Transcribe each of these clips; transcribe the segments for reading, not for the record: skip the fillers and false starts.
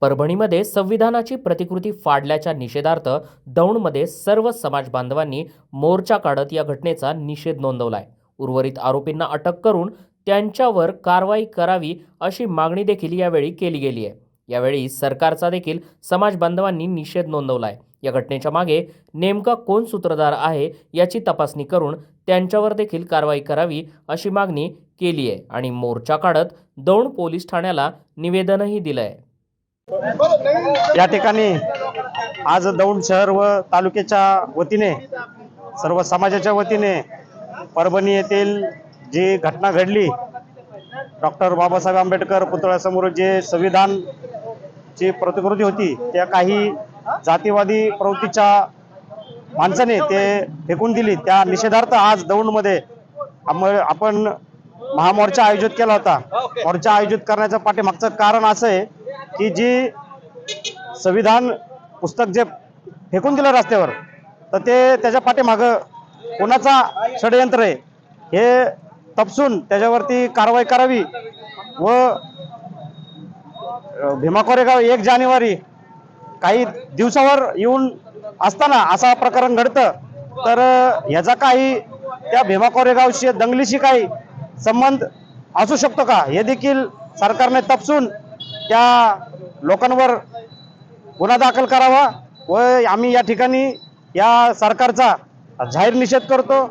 परभणीमध्ये संविधानाची प्रतिकृती फाडल्याच्या निषेधार्थ दौंडमध्ये सर्व समाज बांधवांनी मोर्चा काढत या घटनेचा निषेध नोंदवलाय। उर्वरित आरोपींना अटक करून त्यांच्यावर कारवाई करावी अशी मागणी देखील यावेळी केली गेली आहे। यावेळी सरकारचा देखील समाज बांधवांनी निषेध नोंदवलाय। या घटनेच्या मागे नेमका कोण सूत्रधार आहे याची तपासणी करून त्यांच्यावर देखील कारवाई करावी अशी मागणी केली आहे आणि मोर्चा काढत दौंड पोलीस ठाण्याला निवेदनही दिलंय। या ठिकाणी आज दौंड शहर व तालुक्याच्या वतीने सर्व समाजाच्या वतीने परभणी येथील जी घटना घडली, डॉक्टर बाबासाहेब आंबेडकर पुतळ्यासमोर जे संविधानची प्रतिकृती होती त्या काही जातीवादी प्रवृत्तीच्या माणसाने ते फेकून दिली। त्या निषेधार्थ आज दौंडमध्ये आपण महामोर्चा आयोजित केला होता। मोर्चा आयोजित करण्याचं पाठीमागचं कारण असं आहे की जी संविधान पुस्तक जे फेकून दिलं रस्त्यावर, तर ते त्याच्या पाठीमागं कोणाचा षडयंत्र आहे हे तपासून त्याच्यावरती कारवाई करावी व भीमा कोरेगाव 1 जानेवारी काही दिवसावर येऊन असताना असा प्रकरण घडतं, तर याचा काही त्या भीमा कोरेगावशी दंगलीशी काही संबंध असू शकतो का हे देखील सरकारने तपासून त्या लोकांवर गुन्हा दाखल करावा व आम्ही या ठिकाणी या सरकारचा जाहीर निषेध करतो।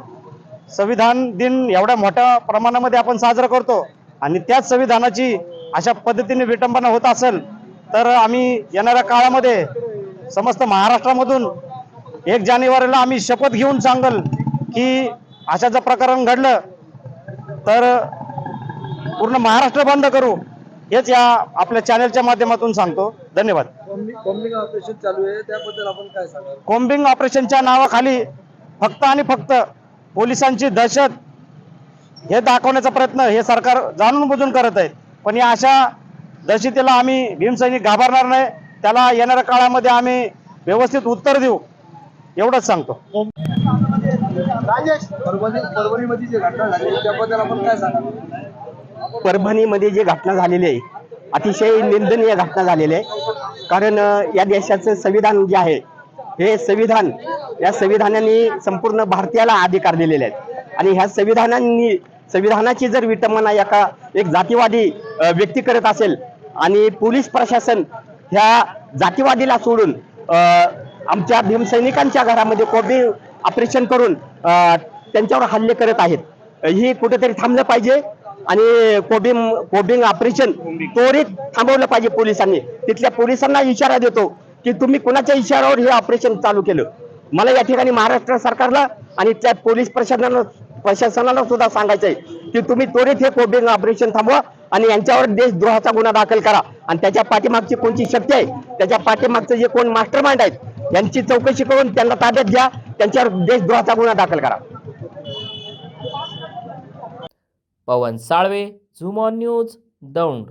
संविधान दिन एवढ्या मोठ्या प्रमाणामध्ये आपण साजरा करतो आणि त्याच संविधानाची अशा पद्धतीने विटंबना होत असेल तर आम्ही येणाऱ्या काळामध्ये समस्त महाराष्ट्रामधून 1 जानेवारीला आम्ही शपथ घेऊन सांगल की अशा जर प्रकरण घडलं तर पूर्ण महाराष्ट्र बंद करू, हेच या आपल्या चॅनलच्या माध्यमातून सांगतो। धन्यवाद। कॉम्बिंग ऑपरेशन चालू आहे, त्याबद्दल आपण काय सांगाल? कॉम्बिंग ऑपरेशनच्या नावाखाली फक्त आणि फक्त पोलिसांची दहशत हे दाखवण्याचा प्रयत्न हे सरकार जाणून बुजून करत आहे, पण या अशा दहशतीला आम्ही भीमसैनिक घाबरणार नाही। त्याला येणाऱ्या काळामध्ये आम्ही व्यवस्थित उत्तर देऊ, एवढंच सांगतो। परभणीमध्ये जी घटना झाली त्याबद्दल आपण काय सांगाल? परभणीमध्ये जी घटना झालेली आहे अतिशय निंदनीय घटना झालेली आहे। कारण या देशाचं संविधान जे आहे हे संविधान, या संविधानाने संपूर्ण भारतीयाला अधिकार दिलेले आहेत आणि ह्या संविधानाची जर विटंबना एक जातीवादी व्यक्ती करत असेल आणि पोलीस प्रशासन ह्या जातीवादीला सोडून आमच्या भीमसैनिकांच्या घरामध्ये कॉम्बिंग ऑपरेशन करून त्यांच्यावर हल्ले करत आहेत, ही कुठेतरी थांबलं पाहिजे आणि कॉम्बिंग ऑपरेशन त्वरित थांबवलं पाहिजे पोलिसांनी। तिथल्या पोलिसांना इशारा देतो की तुम्ही कुणाच्या इशाऱ्यावर हे ऑपरेशन चालू केलं। मला या ठिकाणी महाराष्ट्र सरकारला आणि त्या पोलीस प्रशासनाला सुद्धा सांगायचं आहे की तुम्ही त्वरित हे कॉम्बिंग ऑपरेशन थांबवा आणि यांच्यावर देशद्रोहाचा गुन्हा दाखल करा आणि त्याच्या पाठीमागची कोणती शक्ती आहे, त्याच्या पाठीमागचे जे कोण मास्टरमाइंड आहेत यांची चौकशी करून त्यांना ताब्यात घ्या, त्यांच्यावर देशद्रोहाचा गुन्हा दाखल करा। Pawan Salve, zoom on news, Daund.